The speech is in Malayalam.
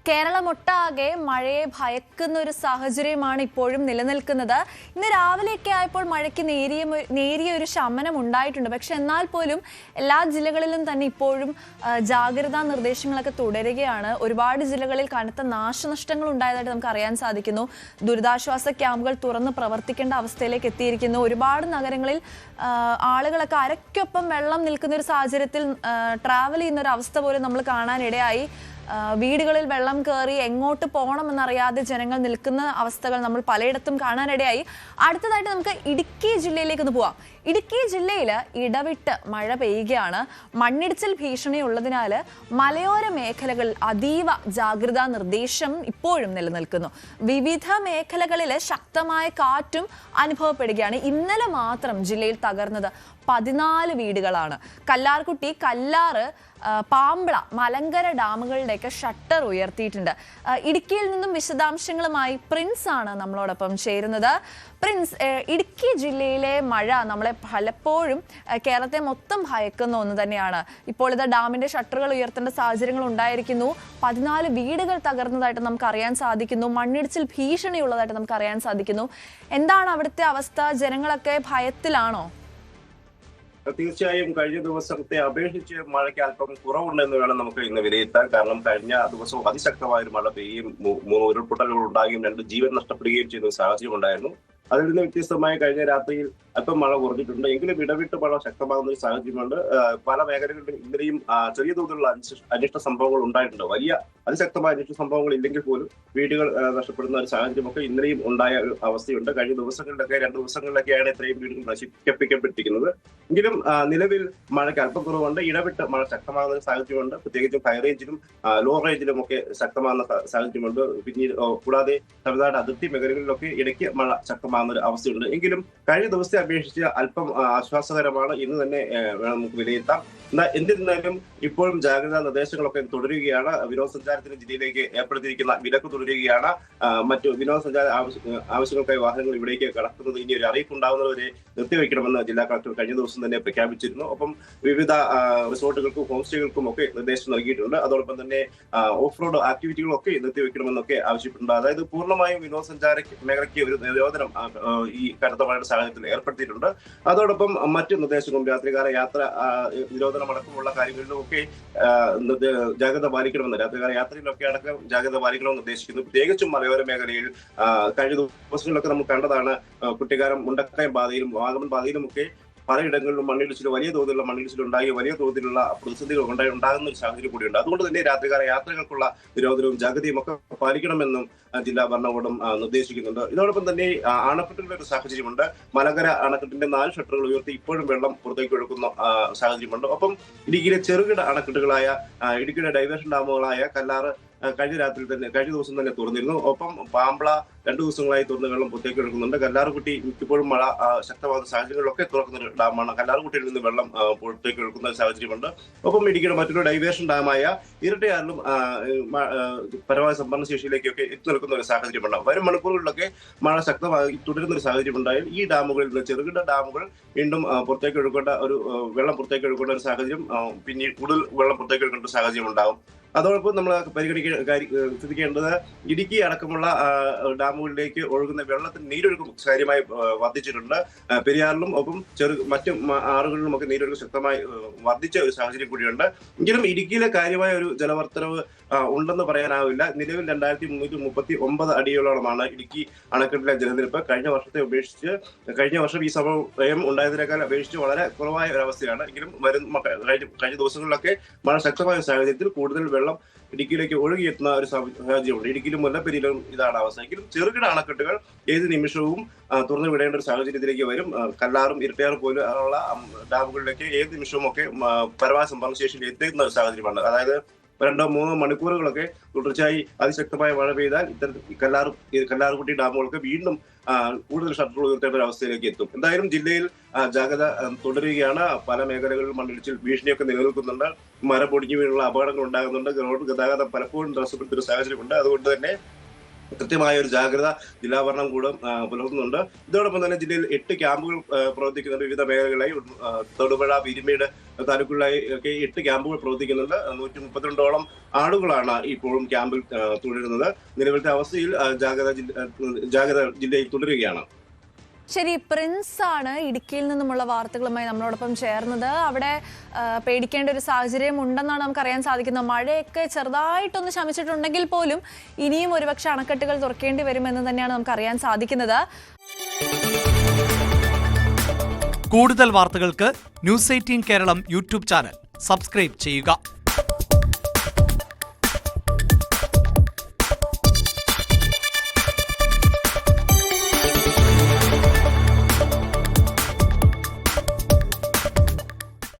കേരളമൊട്ടാകെ മഴയെ ഭയക്കുന്ന ഒരു സാഹചര്യമാണ് ഇപ്പോഴും നിലനിൽക്കുന്നത്. ഇന്ന് രാവിലെയൊക്കെ ആയപ്പോൾ മഴയ്ക്ക് നേരിയ ഒരു ശമനം ഉണ്ടായിട്ടുണ്ട്. പക്ഷെ എന്നാൽ പോലും എല്ലാ ജില്ലകളിലും തന്നെ ഇപ്പോഴും ജാഗ്രതാ നിർദ്ദേശങ്ങളൊക്കെ തുടരുകയാണ്. ഒരുപാട് ജില്ലകളിൽ കനത്ത നാശനഷ്ടങ്ങൾ ഉണ്ടായതായിട്ട് നമുക്ക് അറിയാൻ സാധിക്കുന്നു. ദുരിതാശ്വാസ ക്യാമ്പുകൾ തുറന്ന് പ്രവർത്തിക്കേണ്ട അവസ്ഥയിലേക്ക് എത്തിയിരിക്കുന്നു. ഒരുപാട് നഗരങ്ങളിൽ ആളുകളൊക്കെ അരയ്ക്കൊപ്പം വെള്ളം നിൽക്കുന്ന ഒരു സാഹചര്യത്തിൽ ട്രാവൽ ചെയ്യുന്ന ഒരു അവസ്ഥ പോലും നമ്മൾ കാണാനിടയായി. വീടുകളിൽ വെള്ളം കയറി എങ്ങോട്ട് പോകണമെന്നറിയാതെ ജനങ്ങൾ നിൽക്കുന്ന അവസ്ഥകൾ നമ്മൾ പലയിടത്തും കാണാനിടയായി. അടുത്തതായിട്ട് നമുക്ക് ഇടുക്കി ജില്ലയിലേക്ക് ഒന്ന് പോവാം. ഇടുക്കി ജില്ലയിൽ ഇടവിട്ട് മഴ പെയ്യുകയാണ്. മണ്ണിടിച്ചിൽ ഭീഷണി ഉള്ളതിനാൽ മലയോര മേഖലകളിൽ അതീവ ജാഗ്രതാ നിർദ്ദേശം ഇപ്പോഴും നിലനിൽക്കുന്നു. വിവിധ മേഖലകളിൽ ശക്തമായ കാറ്റും അനുഭവപ്പെടുകയാണ്. ഇന്നലെ മാത്രം ജില്ലയിൽ തകർന്നത് 14 വീടുകളാണ്. കല്ലാർകുട്ടി, കല്ലാറ്, പാമ്പള, മലങ്കര ഡാമുകളുടെയൊക്കെ ഷട്ടർ ഉയർത്തിയിട്ടുണ്ട്. ഇടുക്കിയിൽ നിന്നും വിശദാംശങ്ങളുമായി പ്രിൻസ് ആണ് നമ്മളോടൊപ്പം ചേരുന്നത്. പ്രിൻസ്, ഇടുക്കി ജില്ലയിലെ മഴ നമ്മളെ പലപ്പോഴും കേരളത്തെ മൊത്തം ഭയക്കുന്ന ഒന്ന് തന്നെയാണ്. ഇപ്പോൾ ഇത് ഡാമിന്റെ ഷട്ടറുകൾ ഉയർത്തേണ്ട സാഹചര്യങ്ങൾ ഉണ്ടായിരിക്കുന്നു. 14 വീടുകൾ തകർന്നതായിട്ട് നമുക്ക് അറിയാൻ സാധിക്കുന്നു. മണ്ണിടിച്ചിൽ ഭീഷണി ഉള്ളതായിട്ട് നമുക്ക് അറിയാൻ സാധിക്കുന്നു. എന്താണ് അവിടുത്തെ അവസ്ഥ? ജനങ്ങളൊക്കെ ഭയത്തിലാണോ? തീർച്ചയായും കഴിഞ്ഞ ദിവസത്തെ അപേക്ഷിച്ച് മഴയ്ക്ക് അല്പം കുറവുണ്ടെന്ന് വേണം നമുക്ക് ഇന്ന് വിലയിരുത്താൻ. കാരണം കഴിഞ്ഞ ദിവസവും അതിശക്തമായ ഒരു മഴ പെയ്യുകയും 3 ഉരുൾപൊട്ടലുകൾ ഉണ്ടാകുകയും 2 ജീവൻ നഷ്ടപ്പെടുകയും ചെയ്യുന്ന സാഹചര്യം ഉണ്ടായിരുന്നു. അതിൽ നിന്ന് വ്യത്യസ്തമായി കഴിഞ്ഞ രാത്രിയിൽ അല്പം മഴ കുറഞ്ഞിട്ടുണ്ട്. എങ്കിലും ഇടവിട്ട് മഴ ശക്തമാകുന്ന ഒരു സാഹചര്യമുണ്ട്. പല മേഖലകളിലും ഇന്നലെയും ചെറിയ തോതിലുള്ള അനിഷ്ട സംഭവങ്ങൾ ഉണ്ടായിട്ടുണ്ട്. വലിയ അതിശക്തമായ അനിഷ്ട സംഭവങ്ങൾ ഇല്ലെങ്കിൽ പോലും വീടുകൾ നഷ്ടപ്പെടുന്ന ഒരു സാഹചര്യമൊക്കെ ഇന്നലെയും ഉണ്ടായ ഒരു അവസ്ഥയുണ്ട്. കഴിഞ്ഞ ദിവസങ്ങളിലൊക്കെ 2 ദിവസങ്ങളിലൊക്കെയാണ് ഇത്രയും വീടുകൾ നശിപ്പിക്കപ്പെട്ടിരിക്കുന്നത്. എങ്കിലും നിലവിൽ മഴയ്ക്ക് അല്പം കുറവുണ്ട്. ഇടവിട്ട് മഴ ശക്തമാകുന്ന ഒരു സാഹചര്യമുണ്ട്. പ്രത്യേകിച്ചും ഹൈ റേഞ്ചിലും ലോ റേഞ്ചിലും ഒക്കെ ശക്തമാകുന്ന സാഹചര്യമുണ്ട്. പിന്നീട് കൂടാതെ തമിഴ്നാട് അതിർത്തി മേഖലകളിലൊക്കെ ഇടയ്ക്ക് മഴ ശക്തമാകുന്ന ഒരു അവസ്ഥയുണ്ട്. എങ്കിലും കഴിഞ്ഞ ദിവസത്തെ അപേക്ഷിച്ച് അല്പം ആശ്വാസകരമാണ് ഇന്ന് തന്നെ വേണം നമുക്ക് വിലയിരുത്താം. എന്നിരുന്നാലും ഇപ്പോഴും ജാഗ്രതാ നിർദ്ദേശങ്ങളൊക്കെ തുടരുകയാണ്. വിനോദസഞ്ചാരത്തിന് ജില്ലയിലേക്ക് ഏർപ്പെടുത്തിയിരിക്കുന്ന വിലക്ക് തുടരുകയാണ്. മറ്റു വിനോദസഞ്ചാര ആവശ്യങ്ങൾക്കായി വാഹനങ്ങൾ ഇവിടേക്ക് കടക്കുന്നത് ഇനി ഒരു അറിയിപ്പ് ഉണ്ടാകുന്നവരെ നിർത്തിവെക്കണമെന്ന് ജില്ലാ കളക്ടർ കഴിഞ്ഞ ദിവസം തന്നെ പ്രഖ്യാപിച്ചിരുന്നു. ഒപ്പം വിവിധ റിസോർട്ടുകൾക്കും ഹോം സ്റ്റേകൾക്കും ഒക്കെ നിർദ്ദേശം നൽകിയിട്ടുണ്ട്. അതോടൊപ്പം തന്നെ ഓഫ് റോഡ് ആക്ടിവിറ്റികളൊക്കെ നിർത്തിവെക്കണമെന്നൊക്കെ ആവശ്യപ്പെട്ടിട്ടുണ്ട്. അതായത് പൂർണ്ണമായും വിനോദസഞ്ചാര മേഖലയ്ക്ക് ഒരു നിരോധനം ഈ കനത്ത മഴയുടെ സാഹചര്യത്തിൽ ഏർപ്പെടുത്തിയിട്ടുണ്ട്. അതോടൊപ്പം മറ്റു നിർദ്ദേശങ്ങളും രാത്രികാല യാത്ര നിരോധനം അടക്കമുള്ള കാര്യങ്ങളിലും ഒക്കെ ജാഗ്രത പാലിക്കണമെന്ന്, രാത്രികാല യാത്രയിലൊക്കെ അടക്കം ജാഗ്രത പാലിക്കണമെന്ന് നിർദ്ദേശിക്കുന്നു. പ്രത്യേകിച്ചും മലയോര മേഖലയിൽ കഴിഞ്ഞ ദിവസങ്ങളിലൊക്കെ നമ്മൾ കണ്ടതാണ്. കുട്ടിക്കാനം, മുണ്ടക്കയം പാതയിലും വാഗമൺ പാതയിലും ഒക്കെ പലയിടങ്ങളിലും മണ്ണിടിച്ചിൽ, വലിയ തോതിലുള്ള മണ്ണിടിച്ചിൽ ഉണ്ടായി വലിയ തോതിലുള്ള പ്രതിസന്ധികൾ ഉണ്ടാകുന്ന ഒരു സാഹചര്യം കൂടിയുണ്ട്. അതുകൊണ്ട് തന്നെ രാത്രികാല യാത്രകൾക്കുള്ള നിരോധനവും ജാഗ്രതയും ഒക്കെ പാലിക്കണമെന്നും ജില്ലാ ഭരണകൂടം നിർദ്ദേശിക്കുന്നുണ്ട്. ഇതോടൊപ്പം തന്നെ അണക്കെട്ടുകളുടെ ഒരു സാഹചര്യമുണ്ട്. മലങ്കര അണക്കെട്ടിന്റെ 4 ഷട്ടറുകൾ ഉയർത്തി ഇപ്പോഴും വെള്ളം പുറത്തേക്ക് ഒഴുക്കുന്ന സാഹചര്യമുണ്ട്. ഒപ്പം ഇടുക്കിയിലെ ചെറുകിട അണക്കെട്ടുകളായ ഇടുക്കിയുടെ ഡൈവേർഷൻ ഡാമുകളായ കല്ലാറ് കഴിഞ്ഞ ദിവസം തന്നെ തുറന്നിരുന്നു. ഒപ്പം പാമ്പള 2 ദിവസങ്ങളായി തുറന്ന് വെള്ളം പുറത്തേക്ക് എടുക്കുന്നുണ്ട്. കല്ലാർകുട്ടി മിക്കപ്പോഴും മഴ ശക്തമാകുന്ന സാഹചര്യങ്ങളിലൊക്കെ തുറക്കുന്ന ഒരു ഡാമാണ്. കല്ലാർകുട്ടിയിൽ നിന്ന് വെള്ളം പുറത്തേക്ക് എടുക്കുന്ന സാഹചര്യമുണ്ട്. ഒപ്പം ഇടുക്കിയുടെ മറ്റൊരു ഡൈവേർഷൻ ഡാമായ ഇരട്ടയാറിലും പരമാവധി സംഭരണശേഷിയിലേക്കൊക്കെ എത്തി നിൽക്കുന്ന ഒരു സാഹചര്യമുണ്ട്. വരും മണിക്കൂറുകളിലൊക്കെ മഴ ശക്തമായി തുടരുന്ന ഒരു സാഹചര്യം ഉണ്ടായാൽ ഈ ഡാമുകളിൽ നിന്ന് ചെറുകിട ഡാമുകൾ വീണ്ടും പുറത്തേക്ക് എടുക്കേണ്ട വെള്ളം പുറത്തേക്ക് എടുക്കേണ്ട ഒരു സാഹചര്യം, പിന്നീട് കൂടുതൽ വെള്ളം പുറത്തേക്ക് എടുക്കേണ്ട ഒരു സാഹചര്യം ഉണ്ടാകും. അതോടൊപ്പം നമ്മൾ ശ്രദ്ധിക്കേണ്ടത് ഇടുക്കി അടക്കമുള്ള ഡാമുകളിലേക്ക് ഒഴുകുന്ന വെള്ളത്തിന് നീരൊഴുക്കും കാര്യമായി വർദ്ധിച്ചിട്ടുണ്ട്. പെരിയാറിലും ഒപ്പം മറ്റു ആറുകളിലും ഒക്കെ നീരൊഴുക്ക് ശക്തമായി വർദ്ധിച്ച ഒരു സാഹചര്യം കൂടിയുണ്ട്. എങ്കിലും ഇടുക്കിയിലെ കാര്യമായ ഒരു ജലവർദ്ധനവ് ഉണ്ടെന്ന് പറയാനാവില്ല. നിലവിൽ 2339 അടിയോളമാണ് ഇടുക്കി അണക്കെട്ടിലെ ജലനിരപ്പ്. കഴിഞ്ഞ വർഷത്തെ അപേക്ഷിച്ച് കഴിഞ്ഞ വർഷം ഈ സമയം ഉണ്ടായതിനേക്കാൾ അപേക്ഷിച്ച് വളരെ കുറവായ ഒരവസ്ഥയാണ്. എങ്കിലും കഴിഞ്ഞ ദിവസങ്ങളിലൊക്കെ മഴ ശക്തമായ സാഹചര്യത്തിൽ കൂടുതൽ വെള്ളം ഇടുക്കിയിലേക്ക് ഒഴുകിയെത്തുന്ന ഒരു സാഹചര്യമുണ്ട്. ഇടുക്കിയിലും മുല്ലപ്പെരിയിലും ഇതാണ് അവസ്ഥ. എങ്കിലും ചെറുകിട അണക്കെട്ടുകൾ ഏത് നിമിഷവും തുറന്നു വിടേണ്ട ഒരു സാഹചര്യത്തിലേക്ക് വരും. കല്ലാറും ഇരട്ടയാറും പോലുള്ള ഡാമുകളിലേക്ക് ഏത് നിമിഷവും ഒക്കെ പരമാവധി സംഭരണശേഷിയിൽ എത്തുന്ന ഒരു സാഹചര്യമാണ്. അതായത് 2-3 മണിക്കൂറുകളൊക്കെ തുടർച്ചയായി അതിശക്തമായ മഴ പെയ്താൽ ഇത്തരത്തിൽ കല്ലാർകുട്ടി ഡാമുകൾക്ക് വീണ്ടും കൂടുതൽ ഷട്ടറുകൾ ഉയർത്തേണ്ട ഒരു അവസ്ഥയിലേക്ക് എത്തും. എന്തായാലും ജില്ലയിൽ ജാഗ്രത തുടരുകയാണ്. പല മേഖലകളിലും മണ്ണിടിച്ചിൽ ഭീഷണിയൊക്കെ നിലനിൽക്കുന്നുണ്ട്. മരം പൊടിഞ്ഞു വീണുള്ള അപകടങ്ങൾ ഉണ്ടാകുന്നുണ്ട്. റോഡ് ഗതാഗതം പലപ്പോഴും തടസ്സപ്പെടുത്തിയ ഒരു സാഹചര്യമുണ്ട്. അതുകൊണ്ട് തന്നെ കൃത്യമായ ഒരു ജാഗ്രത ജില്ലാ ഭരണകൂടം പുലർത്തുന്നുണ്ട്. ഇതോടൊപ്പം തന്നെ ജില്ലയിൽ 8 ക്യാമ്പുകൾ പ്രവർത്തിക്കുന്നുണ്ട്. വിവിധ മേഖലകളായി തൊടുപുഴ, പീരുമേട് താലൂക്കുകളിലായി ഒക്കെ 8 ക്യാമ്പുകൾ പ്രവർത്തിക്കുന്നുണ്ട്. 132ഓളം ആളുകളാണ് ഇപ്പോഴും ക്യാമ്പിൽ തുടരുന്നത്. നിലവിലത്തെ അവസ്ഥയിൽ ജാഗ്രത ജില്ലയിൽ തുടരുകയാണ്. ശരി, പ്രിൻസ് ആണ് ഇടുക്കിയിൽ നിന്നുമുള്ള വാർത്തകളുമായി നമ്മളോടൊപ്പം ചേർന്നത്. അവിടെ പേടിക്കേണ്ട ഒരു സാഹചര്യം ഉണ്ടെന്നാണ് നമുക്ക് അറിയാൻ സാധിക്കുന്നത്. മഴയൊക്കെ ചെറുതായിട്ടൊന്ന് ശമിച്ചിട്ടുണ്ടെങ്കിൽ പോലും ഇനിയും ഒരുപക്ഷെ അണക്കെട്ടുകൾ തുറക്കേണ്ടി വരുമെന്ന് തന്നെയാണ് നമുക്ക് അറിയാൻ സാധിക്കുന്നത്. കൂടുതൽ വാർത്തകൾക്ക് news 18 Keralam YouTube channel subscribe ചെയ്യുക.